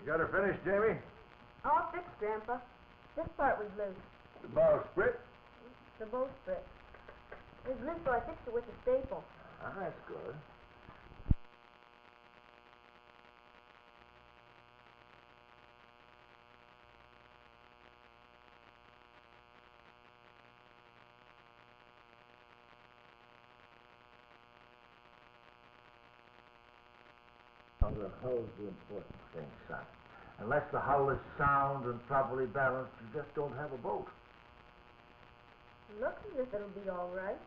You got her finished, Jamie? All fixed, Grandpa. This part was loose. The bow sprit? The bowsprit. It was loose, so I fixed it with a staple. Ah, that's good. Now, the hull's the important thing, son. Unless the hull is sound and properly balanced, you just don't have a boat. It looks as if it'll be all right.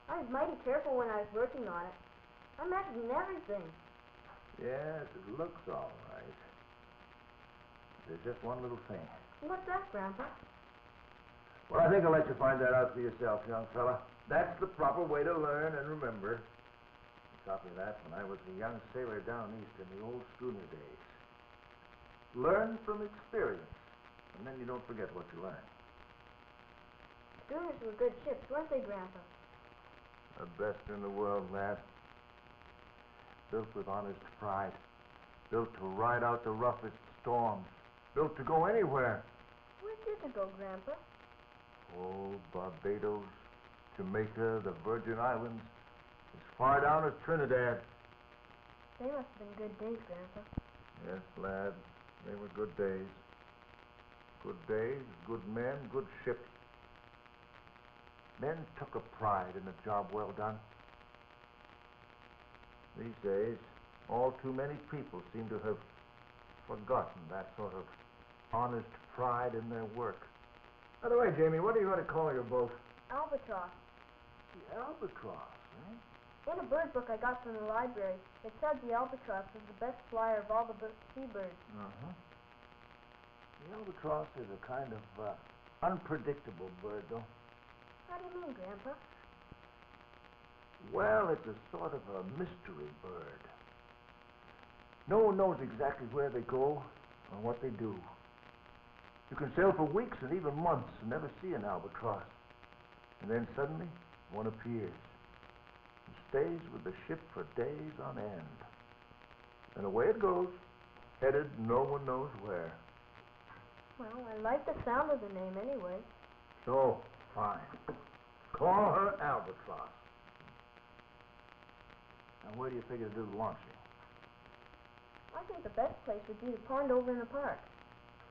I was mighty careful when I was working on it. I measured and everything. Yes, it looks all right. There's just one little thing. What's that, Grandpa? Well, I think I'll let you find that out for yourself, young fella. That's the proper way to learn and remember. You taught me that when I was a young sailor down east in the old schooner days. Learn from experience, and then you don't forget what you learn. Schooners were good ships, weren't they, Grandpa? The best in the world, lad. Built with honest pride. Built to ride out the roughest storms. Built to go anywhere. Where did they go, Grandpa? Oh, Barbados, Jamaica, the Virgin Islands, as far down as Trinidad. They must have been good days, Grandpa. Yes, lad, they were good days. Good days, good men, good ships. Men took a pride in a job well done. These days, all too many people seem to have forgotten that sort of honest pride in their work. By the way, Jamie, what are you going to call your boat? Albatross. The Albatross, eh? In a bird book I got from the library, it said the albatross was the best flyer of all the seabirds. Uh-huh. The albatross is a kind of unpredictable bird, though. How do you mean, Grandpa? Well, it's a sort of a mystery bird. No one knows exactly where they go or what they do. You can sail for weeks and even months and never see an albatross. And then suddenly, one appears and stays with the ship for days on end. And away it goes, headed no one knows where. Well, I like the sound of the name anyway. So, fine. Call her Albatross. Now, where do you figure to do the launching? I think the best place would be the pond over in the park.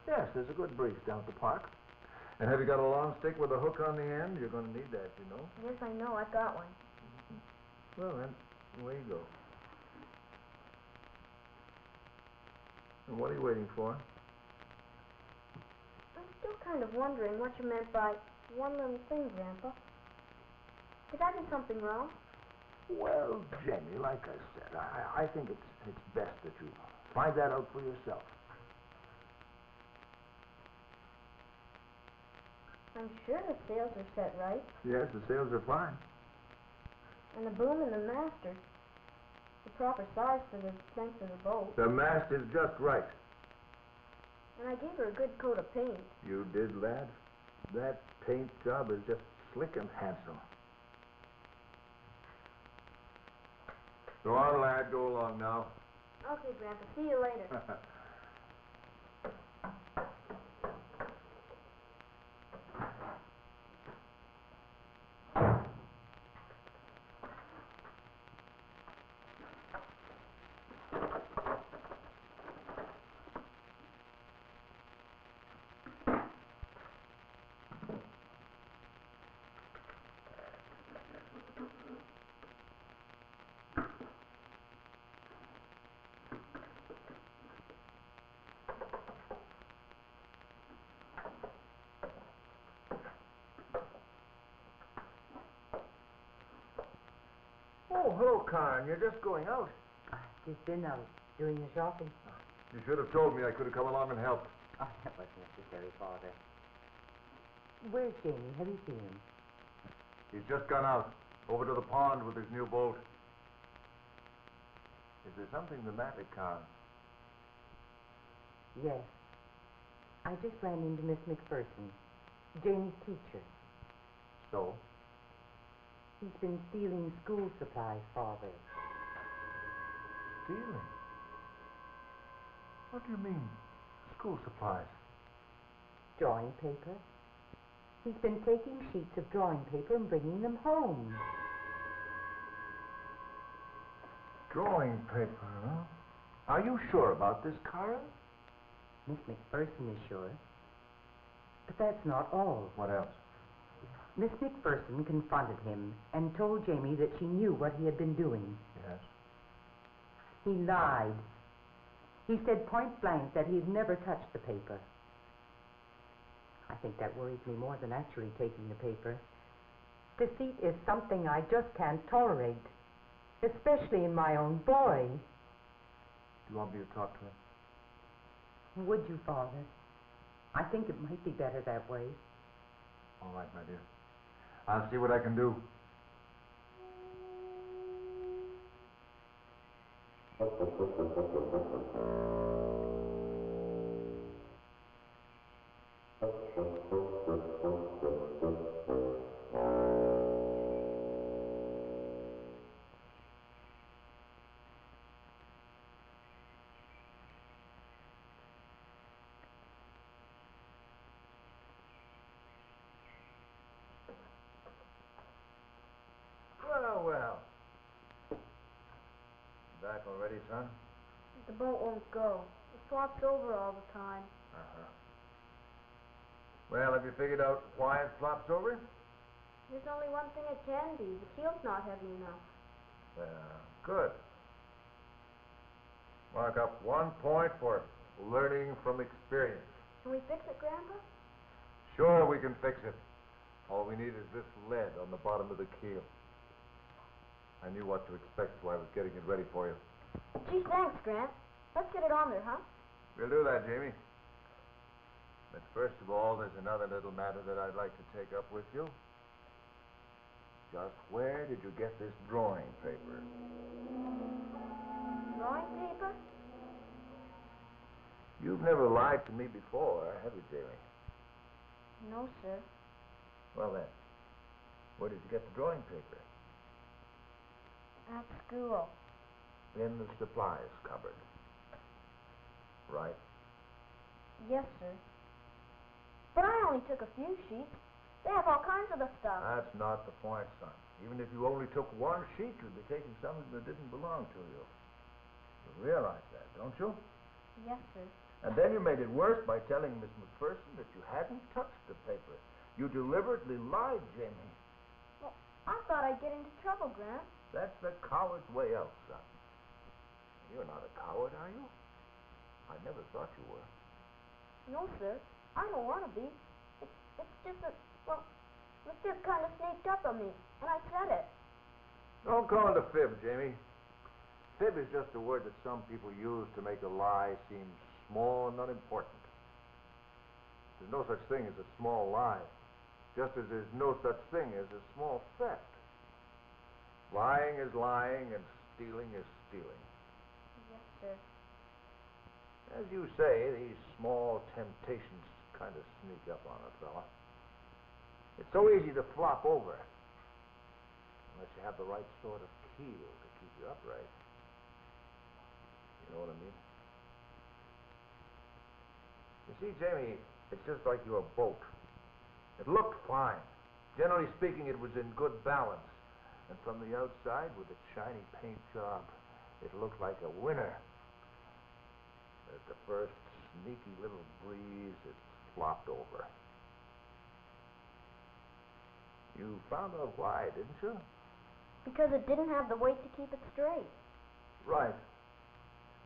Yes, there's a good breeze down at the park. And have you got a long stick with a hook on the end? You're going to need that, you know. Yes, I know. I've got one. Well, then, away you go. And what are you waiting for? I'm still kind of wondering what you meant by one little thing, Grandpa. Did I do something wrong? Well, Jamie, like I said, I think it's best that you find that out for yourself. I'm sure the sails are set right. Yes, the sails are fine. And the boom and the mast are the proper size for the length of the boat. The mast is just right. And I gave her a good coat of paint. You did, lad. That paint job is just slick and handsome. Go on, lad. Go along now. Okay, Grandpa. See you later. Oh, hello, Karen. You're just going out. I've just been out doing the shopping. You should have told me. I could have come along and helped. Oh, that wasn't necessary, Father. Where's Jamie? Have you seen him? He's just gone out, over to the pond with his new boat. Is there something the matter, Karen? Yes. I just ran into Miss McPherson, Jamie's teacher. So? He's been stealing school supplies, Father. Stealing? What do you mean, school supplies? Drawing paper. He's been taking sheets of drawing paper and bringing them home. Drawing paper, huh? Are you sure about this, Carl? Miss McPherson is sure. But that's not all. What else? Miss McPherson confronted him and told Jamie that she knew what he had been doing. Yes. He lied. He said point blank that he had never touched the paper. I think that worries me more than actually taking the paper. Deceit is something I just can't tolerate, especially in my own boy. Do you want me to talk to him? Would you, Father? I think it might be better that way. All right, my dear. I'll see what I can do. Well. Back already, son? The boat won't go. It flops over all the time. Uh-huh. Well, have you figured out why it flops over? There's only one thing it can be. The keel's not heavy enough. Good. Mark up 1 point for learning from experience. Can we fix it, Grandpa? Sure, we can fix it. All we need is this lead on the bottom of the keel. I knew what to expect, so I was getting it ready for you. Gee, thanks, Grant. Let's get it on there, huh? We'll do that, Jamie. But first of all, there's another little matter that I'd like to take up with you. Just where did you get this drawing paper? Drawing paper? You've never lied to me before, have you, Jamie? No, sir. Well then, where did you get the drawing paper? At school. In the supplies cupboard. Right. Yes, sir. But I only took a few sheets. They have all kinds of the stuff. That's not the point, son. Even if you only took one sheet, you'd be taking something that didn't belong to you. You realize that, don't you? Yes, sir. And then you made it worse by telling Miss McPherson that you hadn't touched the paper. You deliberately lied, Jamie. Well, I thought I'd get into trouble, Grant. That's the coward's way out, son. You're not a coward, are you? I never thought you were. No, sir. I don't want to be. It's just that, well, the fib kind of sneaked up on me, and I said it. Don't call it a fib, Jamie. Fib is just a word that some people use to make a lie seem small and unimportant. There's no such thing as a small lie, just as there's no such thing as a small theft. Lying is lying, and stealing is stealing. Yes, sir. As you say, these small temptations kind of sneak up on a fella. It's so easy to flop over, unless you have the right sort of keel to keep you upright. You know what I mean? You see, Jamie, it's just like your boat. It looked fine. Generally speaking, it was in good balance. And from the outside, with its shiny paint job, it looked like a winner. But at the first sneaky little breeze, it flopped over. You found out why, didn't you? Because it didn't have the weight to keep it straight. Right.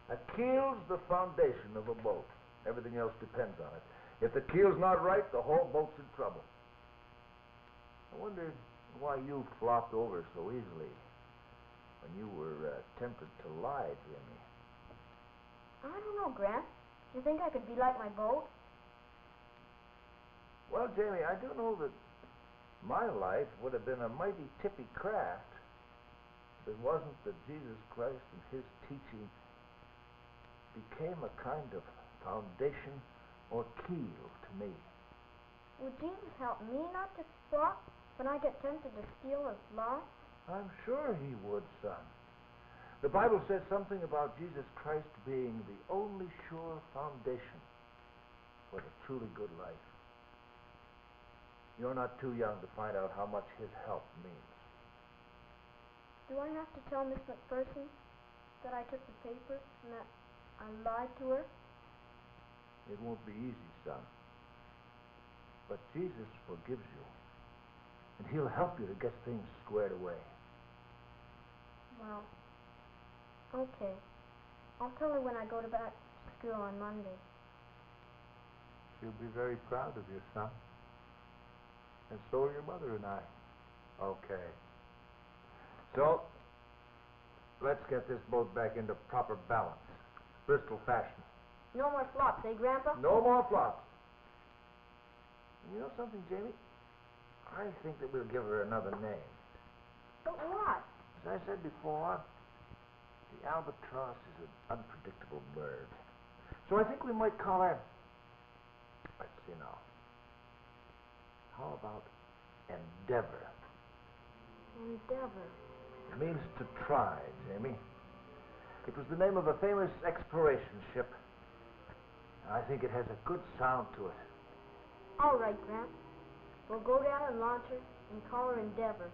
A keel's the foundation of a boat. Everything else depends on it. If the keel's not right, the whole boat's in trouble. I wonder why you flopped over so easily when you were tempted to lie, Jamie. I don't know, Grant. Do you think I could be like my boat? Well, Jamie, I do know that my life would have been a mighty tippy craft if it wasn't that Jesus Christ and his teaching became a kind of foundation or keel to me. Would Jesus help me not to flop when I get tempted to steal or lie? I'm sure he would, son. The Bible says something about Jesus Christ being the only sure foundation for the truly good life. You're not too young to find out how much his help means. Do I have to tell Miss McPherson that I took the paper and that I lied to her? It won't be easy, son. But Jesus forgives you. And he'll help you to get things squared away. Well, okay. I'll tell her when I go back to school on Monday. She'll be very proud of you, son. And so are your mother and I. Okay. So, let's get this boat back into proper balance. Bristol fashion. No more flops, eh, Grandpa? No more flops. And you know something, Jamie? I think that we'll give her another name. But what? As I said before, the albatross is an unpredictable bird. So I think we might call her... Let's see now. How about Endeavor? Endeavor. It means to try, Jamie. It was the name of a famous exploration ship. I think it has a good sound to it. All right, Gramp. We'll go down and launch her and call her Endeavor.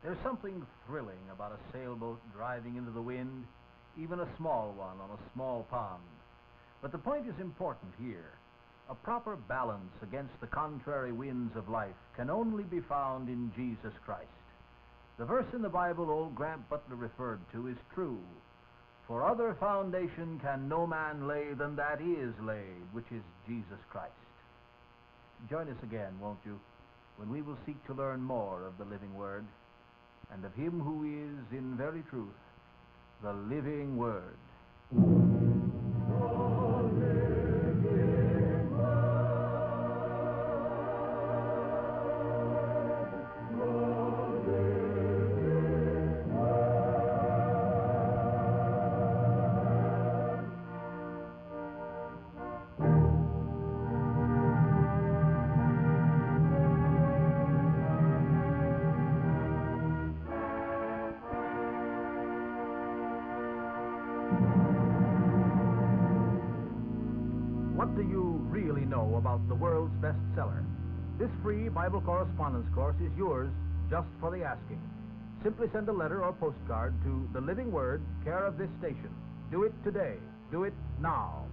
There's something thrilling about a sailboat driving into the wind, even a small one on a small pond. But the point is important here. A proper balance against the contrary winds of life can only be found in Jesus Christ. The verse in the Bible old Gramp Butler referred to is true. For other foundation can no man lay than that is laid, which is Jesus Christ. Join us again, won't you, when we will seek to learn more of the living Word, and of him who is, in very truth, the living Word. What do you really know about the world's bestseller? This free Bible correspondence course is yours just for the asking. Simply send a letter or postcard to The Living Word, care of this station. Do it today. Do it now.